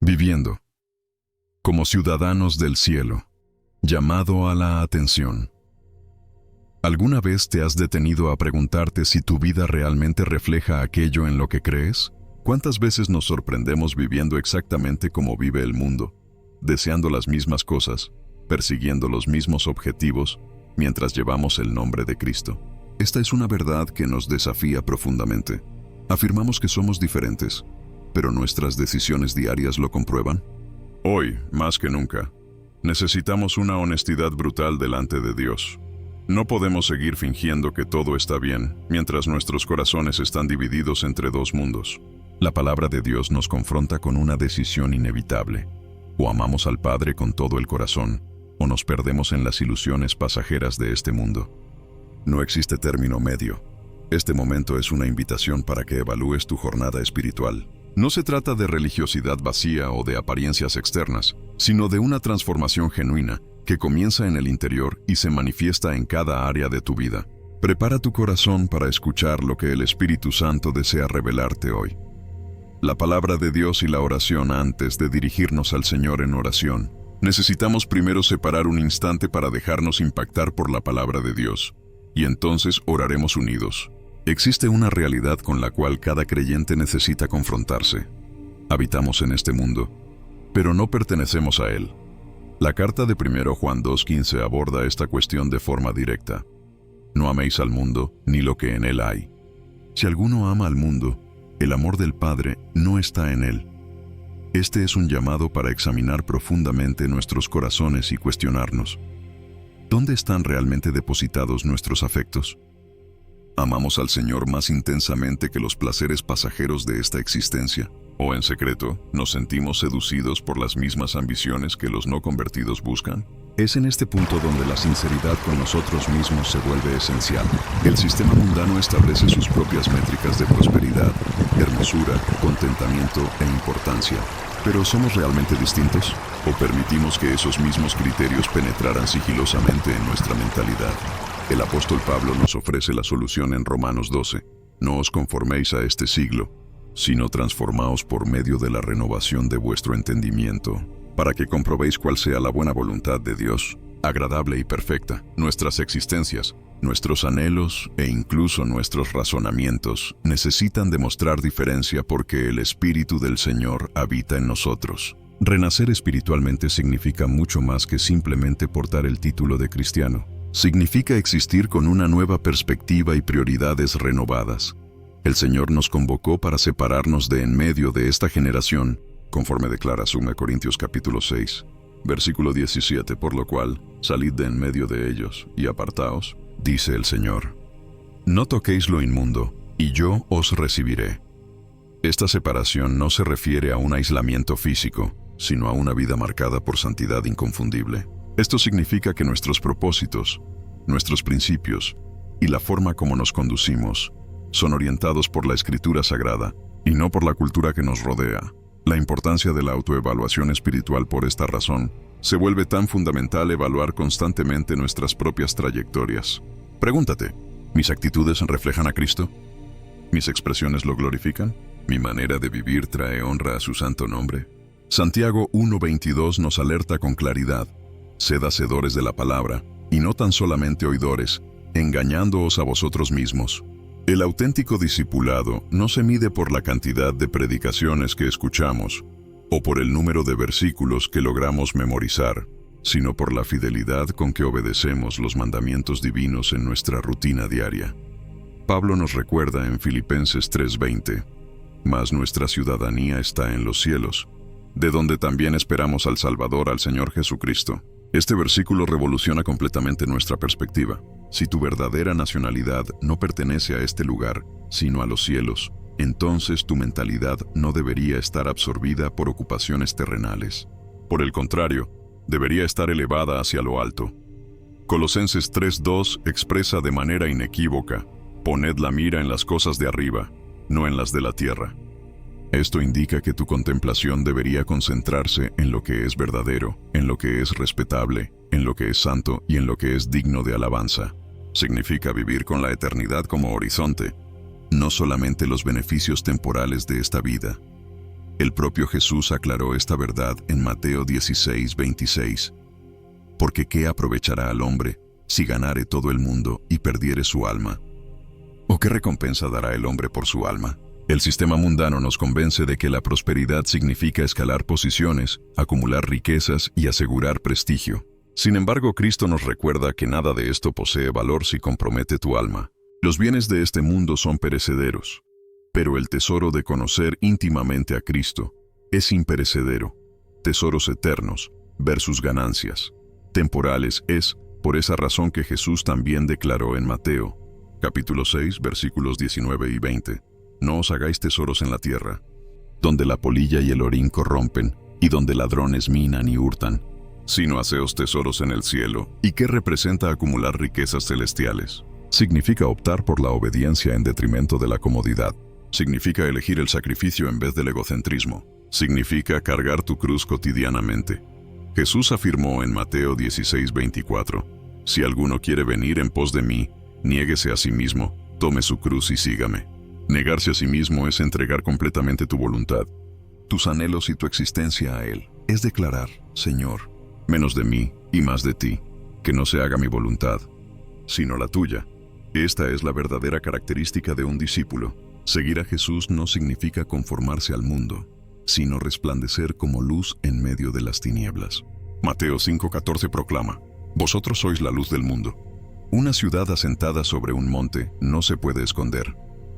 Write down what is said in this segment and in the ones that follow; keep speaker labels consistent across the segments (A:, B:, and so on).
A: Viviendo como ciudadanos del cielo. Llamado a la atención. ¿Alguna vez te has detenido a preguntarte si tu vida realmente refleja aquello en lo que crees? ¿Cuántas veces nos sorprendemos viviendo exactamente como vive el mundo, deseando las mismas cosas, persiguiendo los mismos objetivos, mientras llevamos el nombre de Cristo? Esta es una verdad que nos desafía profundamente. Afirmamos que somos diferentes, pero nuestras decisiones diarias lo comprueban. Hoy, más que nunca, necesitamos una honestidad brutal delante de Dios. No podemos seguir fingiendo que todo está bien, mientras nuestros corazones están divididos entre dos mundos. La palabra de Dios nos confronta con una decisión inevitable. O amamos al Padre con todo el corazón, o nos perdemos en las ilusiones pasajeras de este mundo. No existe término medio. Este momento es una invitación para que evalúes tu jornada espiritual. No se trata de religiosidad vacía o de apariencias externas, sino de una transformación genuina que comienza en el interior y se manifiesta en cada área de tu vida. Prepara tu corazón para escuchar lo que el Espíritu Santo desea revelarte hoy. La palabra de Dios y la oración. Antes de dirigirnos al Señor en oración, necesitamos primero separar un instante para dejarnos impactar por la palabra de Dios, y entonces oraremos unidos. Existe una realidad con la cual cada creyente necesita confrontarse. Habitamos en este mundo, pero no pertenecemos a él. La carta de 1 Juan 2:15 aborda esta cuestión de forma directa. No améis al mundo, ni lo que en él hay. Si alguno ama al mundo, el amor del Padre no está en él. Este es un llamado para examinar profundamente nuestros corazones y cuestionarnos: ¿dónde están realmente depositados nuestros afectos? ¿Amamos al Señor más intensamente que los placeres pasajeros de esta existencia? ¿O en secreto, nos sentimos seducidos por las mismas ambiciones que los no convertidos buscan? Es en este punto donde la sinceridad con nosotros mismos se vuelve esencial. El sistema mundano establece sus propias métricas de prosperidad, hermosura, contentamiento e importancia. ¿Pero somos realmente distintos? ¿O permitimos que esos mismos criterios penetraran sigilosamente en nuestra mentalidad? El apóstol Pablo nos ofrece la solución en Romanos 12. No os conforméis a este siglo, sino transformaos por medio de la renovación de vuestro entendimiento, para que comprobéis cuál sea la buena voluntad de Dios, agradable y perfecta. Nuestras existencias, nuestros anhelos e incluso nuestros razonamientos necesitan demostrar diferencia porque el Espíritu del Señor habita en nosotros. Renacer espiritualmente significa mucho más que simplemente portar el título de cristiano. Significa existir con una nueva perspectiva y prioridades renovadas. El Señor nos convocó para separarnos de en medio de esta generación, conforme declara 2 Corintios capítulo 6, versículo 17, por lo cual, salid de en medio de ellos y apartaos, dice el Señor. No toquéis lo inmundo, y yo os recibiré. Esta separación no se refiere a un aislamiento físico, sino a una vida marcada por santidad inconfundible. Esto significa que nuestros propósitos, nuestros principios y la forma como nos conducimos son orientados por la Escritura Sagrada y no por la cultura que nos rodea. La importancia de la autoevaluación espiritual por esta razón se vuelve tan fundamental evaluar constantemente nuestras propias trayectorias. Pregúntate, ¿mis actitudes reflejan a Cristo? ¿Mis expresiones lo glorifican? ¿Mi manera de vivir trae honra a su santo nombre? Santiago 1:22 nos alerta con claridad: sed hacedores de la palabra, y no tan solamente oidores, engañándoos a vosotros mismos. El auténtico discipulado no se mide por la cantidad de predicaciones que escuchamos, o por el número de versículos que logramos memorizar, sino por la fidelidad con que obedecemos los mandamientos divinos en nuestra rutina diaria. Pablo nos recuerda en Filipenses 3:20, mas nuestra ciudadanía está en los cielos, de donde también esperamos al Salvador, al Señor Jesucristo. Este versículo revoluciona completamente nuestra perspectiva. Si tu verdadera nacionalidad no pertenece a este lugar, sino a los cielos, entonces tu mentalidad no debería estar absorbida por ocupaciones terrenales. Por el contrario, debería estar elevada hacia lo alto. Colosenses 3:2 expresa de manera inequívoca: poned la mira en las cosas de arriba, no en las de la tierra. Esto indica que tu contemplación debería concentrarse en lo que es verdadero, en lo que es respetable, en lo que es santo y en lo que es digno de alabanza. Significa vivir con la eternidad como horizonte, no solamente los beneficios temporales de esta vida. El propio Jesús aclaró esta verdad en Mateo 16:26. Porque ¿qué aprovechará al hombre si ganare todo el mundo y perdiere su alma? ¿O qué recompensa dará el hombre por su alma? El sistema mundano nos convence de que la prosperidad significa escalar posiciones, acumular riquezas y asegurar prestigio. Sin embargo, Cristo nos recuerda que nada de esto posee valor si compromete tu alma. Los bienes de este mundo son perecederos, pero el tesoro de conocer íntimamente a Cristo es imperecedero. Tesoros eternos versus ganancias temporales es por esa razón que Jesús también declaró en Mateo, capítulo 6, versículos 19 y 20. No os hagáis tesoros en la tierra, donde la polilla y el orín corrompen, y donde ladrones minan y hurtan, sino haceos tesoros en el cielo. ¿Y qué representa acumular riquezas celestiales? Significa optar por la obediencia en detrimento de la comodidad. Significa elegir el sacrificio en vez del egocentrismo. Significa cargar tu cruz cotidianamente. Jesús afirmó en Mateo 16:24, si alguno quiere venir en pos de mí, niéguese a sí mismo, tome su cruz y sígame. Negarse a sí mismo es entregar completamente tu voluntad, tus anhelos y tu existencia a Él. Es declarar, Señor, menos de mí y más de ti, que no se haga mi voluntad, sino la tuya. Esta es la verdadera característica de un discípulo. Seguir a Jesús no significa conformarse al mundo, sino resplandecer como luz en medio de las tinieblas. Mateo 5:14 proclama, vosotros sois la luz del mundo. Una ciudad asentada sobre un monte no se puede esconder.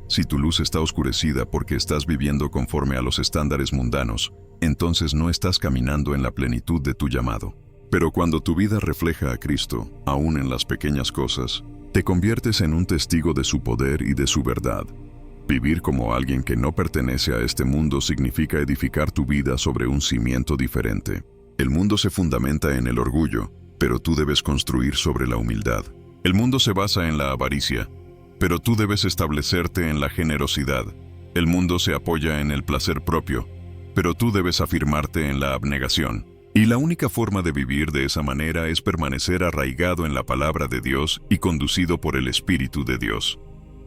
A: Si tu luz está oscurecida porque estás viviendo conforme a los estándares mundanos, entonces no estás caminando en la plenitud de tu llamado. Pero cuando tu vida refleja a Cristo, aún en las pequeñas cosas, te conviertes en un testigo de su poder y de su verdad. Vivir como alguien que no pertenece a este mundo significa edificar tu vida sobre un cimiento diferente. El mundo se fundamenta en el orgullo, pero tú debes construir sobre la humildad. El mundo se basa en la avaricia, pero tú debes establecerte en la generosidad. El mundo se apoya en el placer propio, pero tú debes afirmarte en la abnegación. Y la única forma de vivir de esa manera es permanecer arraigado en la palabra de Dios y conducido por el Espíritu de Dios.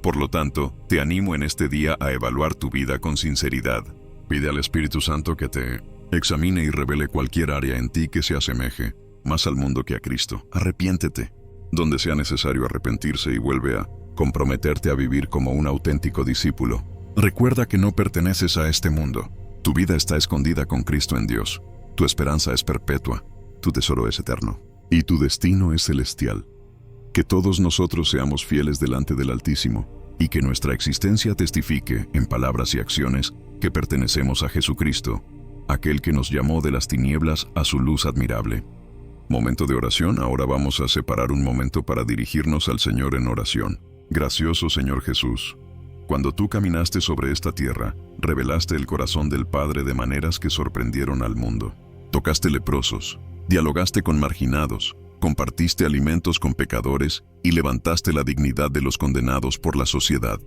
A: Por lo tanto, te animo en este día a evaluar tu vida con sinceridad. Pide al Espíritu Santo que te examine y revele cualquier área en ti que se asemeje más al mundo que a Cristo. Arrepiéntete, donde sea necesario arrepentirse, y vuelve a comprometerte a vivir como un auténtico discípulo. Recuerda que no perteneces a este mundo. Tu vida está escondida con Cristo en Dios. Tu esperanza es perpetua, tu tesoro es eterno, y tu destino es celestial. Que todos nosotros seamos fieles delante del Altísimo, y que nuestra existencia testifique, en palabras y acciones, que pertenecemos a Jesucristo, aquel que nos llamó de las tinieblas a su luz admirable. Momento de oración. Ahora vamos a separar un momento para dirigirnos al Señor en oración. Gracioso Señor Jesús, cuando tú caminaste sobre esta tierra, revelaste el corazón del Padre de maneras que sorprendieron al mundo. Tocaste leprosos, dialogaste con marginados, compartiste alimentos con pecadores y levantaste la dignidad de los condenados por la sociedad.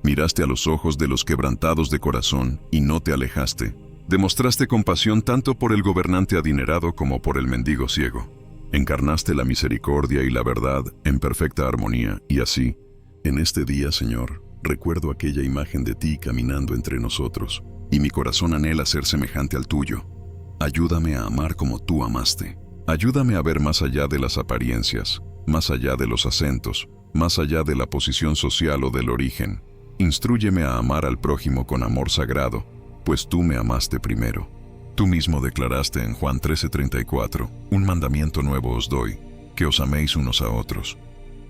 A: Miraste a los ojos de los quebrantados de corazón y no te alejaste. Demostraste compasión tanto por el gobernante adinerado como por el mendigo ciego. Encarnaste la misericordia y la verdad en perfecta armonía, y así, en este día, Señor, recuerdo aquella imagen de ti caminando entre nosotros, y mi corazón anhela ser semejante al tuyo. Ayúdame a amar como tú amaste. Ayúdame a ver más allá de las apariencias, más allá de los acentos, más allá de la posición social o del origen. Instrúyeme a amar al prójimo con amor sagrado, pues tú me amaste primero. Tú mismo declaraste en Juan 13:34, un mandamiento nuevo os doy, que os améis unos a otros.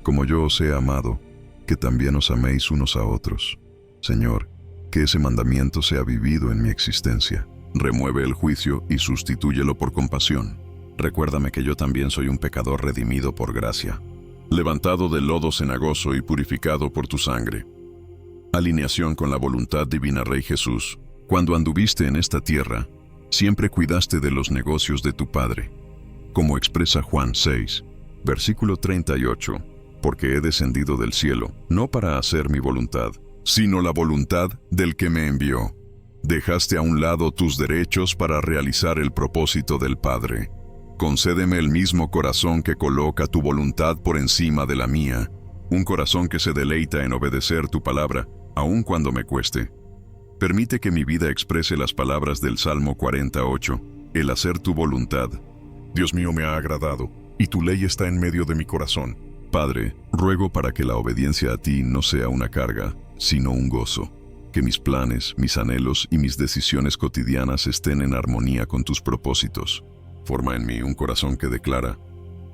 A: Como yo os he amado, que también os améis unos a otros. Señor, que ese mandamiento sea vivido en mi existencia. Remueve el juicio y sustitúyelo por compasión. Recuérdame que yo también soy un pecador redimido por gracia, levantado del lodo cenagoso y purificado por tu sangre. Alineación con la voluntad divina. Rey Jesús, cuando anduviste en esta tierra, siempre cuidaste de los negocios de tu Padre. Como expresa Juan 6, versículo 38, porque he descendido del cielo, no para hacer mi voluntad, sino la voluntad del que me envió. Dejaste a un lado tus derechos para realizar el propósito del Padre. Concédeme el mismo corazón que coloca tu voluntad por encima de la mía, un corazón que se deleita en obedecer tu palabra, aun cuando me cueste. Permite que mi vida exprese las palabras del Salmo 48, el hacer tu voluntad. Dios mío, me ha agradado, y tu ley está en medio de mi corazón. Padre, ruego para que la obediencia a ti no sea una carga, sino un gozo. Que mis planes, mis anhelos y mis decisiones cotidianas estén en armonía con tus propósitos. Forma en mí un corazón que declara: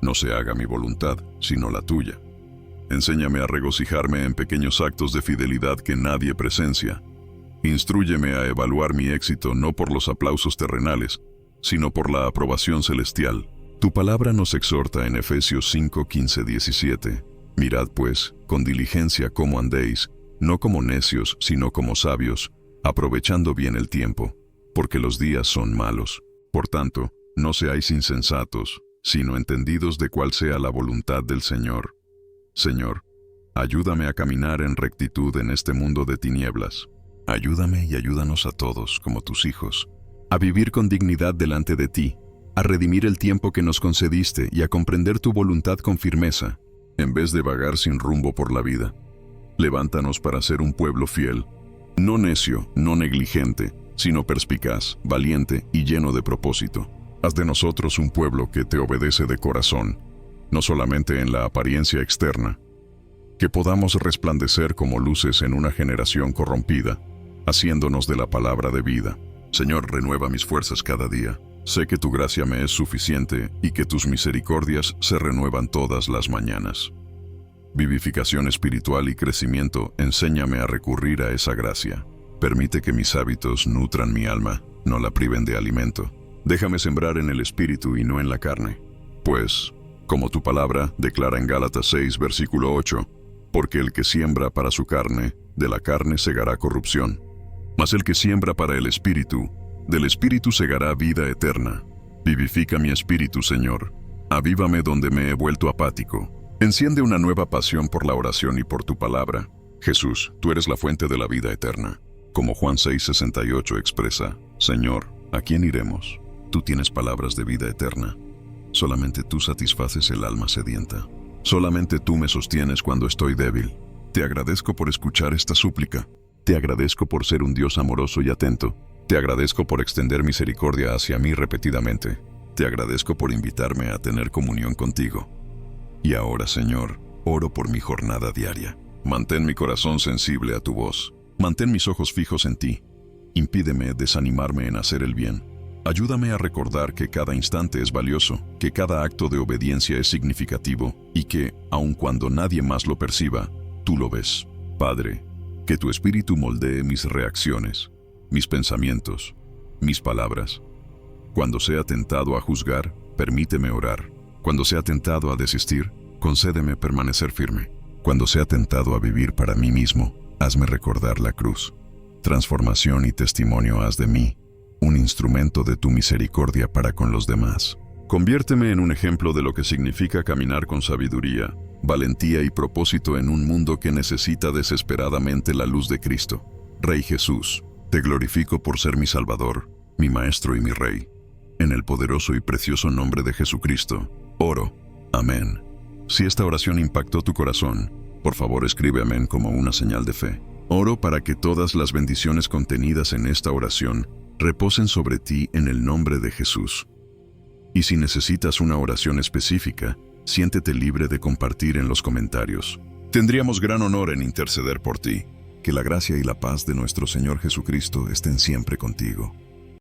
A: no se haga mi voluntad, sino la tuya. Enséñame a regocijarme en pequeños actos de fidelidad que nadie presencia. Instrúyeme a evaluar mi éxito no por los aplausos terrenales, sino por la aprobación celestial. Tu palabra nos exhorta en Efesios 5, 15, 17. Mirad pues, con diligencia cómo andéis, no como necios, sino como sabios, aprovechando bien el tiempo, porque los días son malos. Por tanto, no seáis insensatos, sino entendidos de cuál sea la voluntad del Señor. Señor, ayúdame a caminar en rectitud en este mundo de tinieblas. Ayúdame y ayúdanos a todos, como tus hijos, a vivir con dignidad delante de ti, a redimir el tiempo que nos concediste y a comprender tu voluntad con firmeza, en vez de vagar sin rumbo por la vida. Levántanos para ser un pueblo fiel, no necio, no negligente, sino perspicaz, valiente y lleno de propósito. Haz de nosotros un pueblo que te obedece de corazón, no solamente en la apariencia externa. Que podamos resplandecer como luces en una generación corrompida, haciéndonos de la palabra de vida. Señor, renueva mis fuerzas cada día. Sé que tu gracia me es suficiente y que tus misericordias se renuevan todas las mañanas. Vivificación espiritual y crecimiento, enséñame a recurrir a esa gracia. Permite que mis hábitos nutran mi alma, no la priven de alimento. Déjame sembrar en el espíritu y no en la carne. Pues, como tu palabra declara en Gálatas 6, versículo 8, porque el que siembra para su carne, de la carne segará corrupción. Mas el que siembra para el espíritu, del espíritu segará vida eterna. Vivifica mi espíritu, Señor. Avívame donde me he vuelto apático. Enciende una nueva pasión por la oración y por tu palabra. Jesús, tú eres la fuente de la vida eterna. Como Juan 6:68 expresa: Señor, ¿a quién iremos? Tú tienes palabras de vida eterna. Solamente tú satisfaces el alma sedienta. Solamente tú me sostienes cuando estoy débil. Te agradezco por escuchar esta súplica. Te agradezco por ser un Dios amoroso y atento. Te agradezco por extender misericordia hacia mí repetidamente. Te agradezco por invitarme a tener comunión contigo. Y ahora, Señor, oro por mi jornada diaria. Mantén mi corazón sensible a tu voz. Mantén mis ojos fijos en ti. Impídeme desanimarme en hacer el bien. Ayúdame a recordar que cada instante es valioso, que cada acto de obediencia es significativo y que, aun cuando nadie más lo perciba, tú lo ves. Padre, que tu espíritu moldee mis reacciones, mis pensamientos, mis palabras. Cuando sea tentado a juzgar, permíteme orar. Cuando sea tentado a desistir, concédeme permanecer firme. Cuando sea tentado a vivir para mí mismo, hazme recordar la cruz. Transformación y testimonio haz de mí, un instrumento de tu misericordia para con los demás. Conviérteme en un ejemplo de lo que significa caminar con sabiduría, valentía y propósito en un mundo que necesita desesperadamente la luz de Cristo. Rey Jesús, te glorifico por ser mi Salvador, mi Maestro y mi Rey. En el poderoso y precioso nombre de Jesucristo, oro. Amén. Si esta oración impactó tu corazón, por favor escribe amén como una señal de fe. Oro para que todas las bendiciones contenidas en esta oración reposen sobre ti en el nombre de Jesús. Y si necesitas una oración específica, siéntete libre de compartir en los comentarios. Tendríamos gran honor en interceder por ti. Que la gracia y la paz de nuestro Señor Jesucristo estén siempre contigo.